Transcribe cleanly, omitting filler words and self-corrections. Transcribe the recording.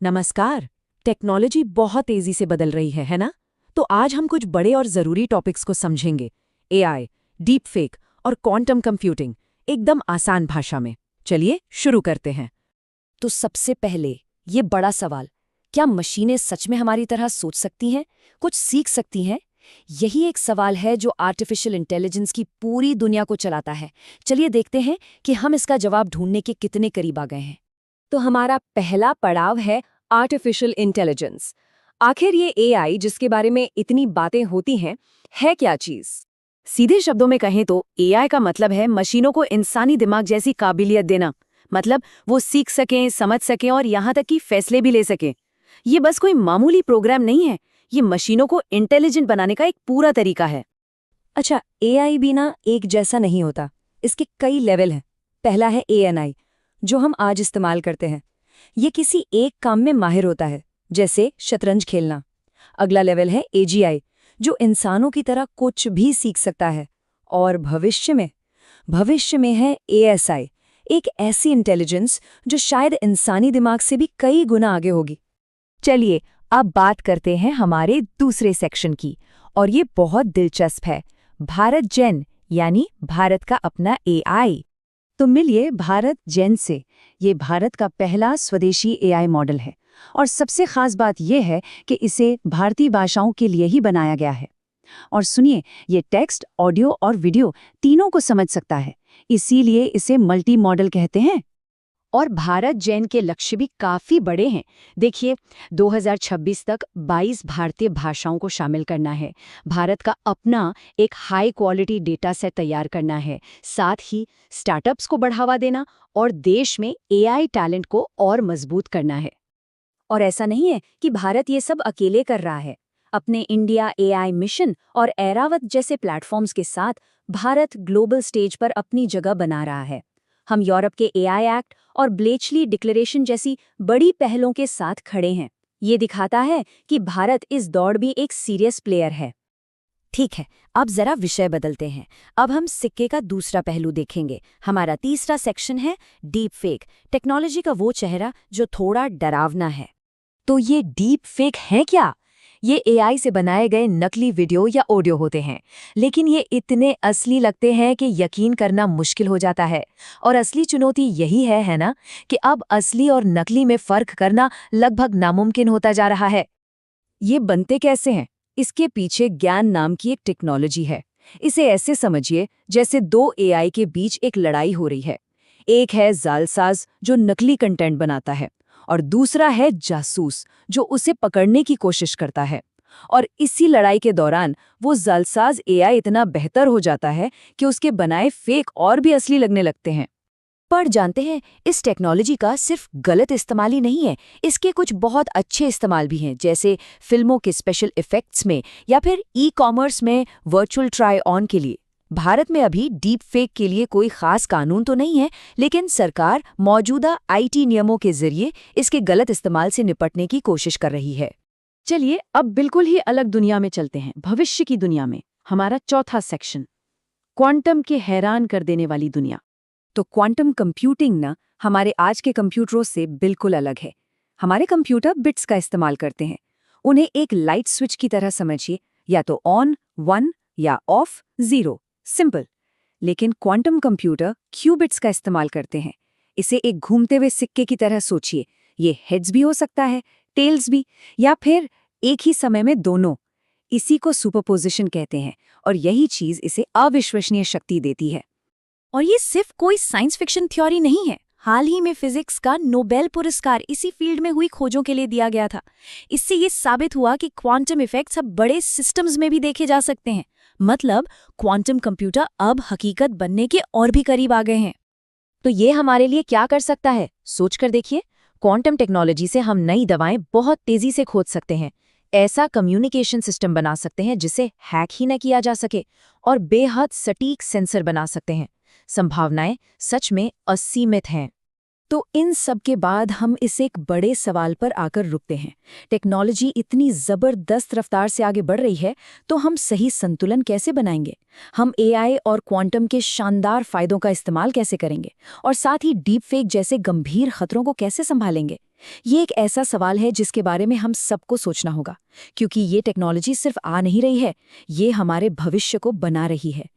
नमस्कार। टेक्नोलॉजी बहुत तेजी से बदल रही है ना? तो आज हम कुछ बड़े और जरूरी टॉपिक्स को समझेंगे। एआई, डीप फेक और क्वांटम कंप्यूटिंग, एकदम आसान भाषा में। चलिए शुरू करते हैं। तो सबसे पहले ये बड़ा सवाल, क्या मशीनें सच में हमारी तरह सोच सकती हैं, कुछ सीख सकती हैं? यही एक सवाल है जो आर्टिफिशियल इंटेलिजेंस की पूरी दुनिया को चलाता है। चलिए देखते हैं कि हम इसका जवाब ढूंढने के कितने करीब आ गए हैं। तो हमारा पहला पड़ाव है आर्टिफिशियल इंटेलिजेंस। आखिर ये एआई जिसके बारे में इतनी बातें होती हैं, है क्या चीज? सीधे शब्दों में कहें तो एआई का मतलब है मशीनों को इंसानी दिमाग जैसी काबिलियत देना। मतलब वो सीख सकें, समझ सकें और यहाँ तक कि फैसले भी ले सकें। ये बस कोई मामूली प्रोग्राम नहीं है, ये मशीनों को इंटेलिजेंट बनाने का एक पूरा तरीका है। अच्छा, एआई भी ना एक जैसा नहीं होता, इसके कई लेवल हैं। पहला है एएनआई, जो हम आज इस्तेमाल करते हैं। ये किसी एक काम में माहिर होता है, जैसे शतरंज खेलना। अगला लेवल है एजीआई, जो इंसानों की तरह कुछ भी सीख सकता है। और भविष्य में है एएसआई, एक ऐसी इंटेलिजेंस जो शायद इंसानी दिमाग से भी कई गुना आगे होगी। चलिए अब बात करते हैं हमारे दूसरे सेक्शन की, और ये बहुत दिलचस्प है, भारत जेन, यानी भारत का अपना एआई। तो मिलिए भारत जेन से। ये भारत का पहला स्वदेशी एआई मॉडल है, और सबसे खास बात यह है कि इसे भारतीय भाषाओं के लिए ही बनाया गया है। और सुनिए, ये टेक्स्ट, ऑडियो और वीडियो तीनों को समझ सकता है, इसीलिए इसे मल्टी मॉडल कहते हैं। और भारत जेन के लक्ष्य भी काफी बड़े हैं। देखिए, 2026 तक 22 भारतीय भाषाओं को शामिल करना है, भारत का अपना एक हाई क्वालिटी डेटा सेट तैयार करना है, साथ ही स्टार्टअप्स को बढ़ावा देना और देश में एआई टैलेंट को और मजबूत करना है। और ऐसा नहीं है कि भारत ये सब अकेले कर रहा है। अपने इंडिया एआई मिशन और ऐरावत जैसे प्लेटफॉर्म्स के साथ भारत ग्लोबल स्टेज पर अपनी जगह बना रहा है। हम यूरोप के एआई एक्ट और ब्लेचली डिक्लेरेशन जैसी बड़ी पहलों के साथ खड़े हैं। ये दिखाता है कि भारत इस दौड़ भी एक सीरियस प्लेयर है। ठीक है, अब जरा विषय बदलते हैं। अब हम सिक्के का दूसरा पहलू देखेंगे। हमारा तीसरा सेक्शन है डीप फेक, टेक्नोलॉजी का वो चेहरा जो थोड़ा डरावना है। तो ये डीप फेक है क्या? ये एआई से बनाए गए नकली वीडियो या ऑडियो होते हैं, लेकिन ये इतने असली लगते हैं कि यकीन करना मुश्किल हो जाता है। और असली चुनौती यही है ना, कि अब असली और नकली में फर्क करना लगभग नामुमकिन होता जा रहा है। ये बनते कैसे हैं? इसके पीछे ज्ञान नाम की एक टेक्नोलॉजी है। इसे ऐसे समझिए जैसे दो एआई के बीच एक लड़ाई हो रही है। एक है जालसाज जो नकली कंटेंट बनाता है, और दूसरा है जासूस जो उसे पकड़ने की कोशिश करता है। और इसी लड़ाई के दौरान वो जालसाज एआई इतना बेहतर हो जाता है कि उसके बनाए फेक और भी असली लगने लगते हैं। पर जानते हैं, इस टेक्नोलॉजी का सिर्फ गलत इस्तेमाल ही नहीं है, इसके कुछ बहुत अच्छे इस्तेमाल भी हैं, जैसे फिल्मों के स्पेशल इफेक्ट्स में या फिर ई-कॉमर्स में वर्चुअल ट्राई ऑन के लिए। भारत में अभी डीप फेक के लिए कोई खास कानून तो नहीं है, लेकिन सरकार मौजूदा आईटी नियमों के जरिए इसके गलत इस्तेमाल से निपटने की कोशिश कर रही है। चलिए अब बिल्कुल ही अलग दुनिया में चलते हैं, भविष्य की दुनिया में। हमारा चौथा सेक्शन, क्वांटम के हैरान कर देने वाली दुनिया। तो क्वांटम कंप्यूटिंग ना हमारे आज के कंप्यूटरों से बिल्कुल अलग है। हमारे कंप्यूटर बिट्स का इस्तेमाल करते हैं। उन्हें एक लाइट स्विच की तरह समझिए, या तो ऑन 1 या ऑफ 0, सिंपल। लेकिन क्वांटम कंप्यूटर क्यूबिट्स का इस्तेमाल करते हैं। इसे एक घूमते हुए सिक्के की तरह सोचिए। ये हेड्स भी हो सकता है, टेल्स भी, या फिर एक ही समय में दोनों। इसी को सुपरपोजिशन कहते हैं, और यही चीज इसे अविश्वसनीय शक्ति देती है। और ये सिर्फ कोई साइंस फिक्शन थ्योरी नहीं है। हाल ही में फिजिक्स का नोबेल पुरस्कार इसी फील्ड में हुई खोजों के लिए दिया गया था। इससे ये साबित हुआ कि क्वांटम इफेक्ट्स अब बड़े सिस्टम्स में भी देखे जा सकते हैं। मतलब क्वांटम कंप्यूटर अब हकीकत बनने के और भी करीब आ गए हैं। तो ये हमारे लिए क्या कर सकता है, सोचकर देखिए। क्वांटम टेक्नोलॉजी से हम नई दवाएं बहुत तेजी से खोज सकते हैं, ऐसा कम्युनिकेशन सिस्टम बना सकते हैं जिसे हैक ही न किया जा सके, और बेहद सटीक सेंसर बना सकते हैं। संभावनाएं सच में असीमित हैं। तो इन सब के बाद हम इस एक बड़े सवाल पर आकर रुकते हैं। टेक्नोलॉजी इतनी ज़बरदस्त रफ्तार से आगे बढ़ रही है, तो हम सही संतुलन कैसे बनाएंगे? हम एआई और क्वांटम के शानदार फायदों का इस्तेमाल कैसे करेंगे? और साथ ही डीप फेक जैसे गंभीर खतरों को कैसे संभालेंगे? ये एक ऐसा सवाल है जिसके बारे में हम सबको सोचना होगा, क्योंकि ये टेक्नोलॉजी सिर्फ आ नहीं रही है, ये हमारे भविष्य को बना रही है।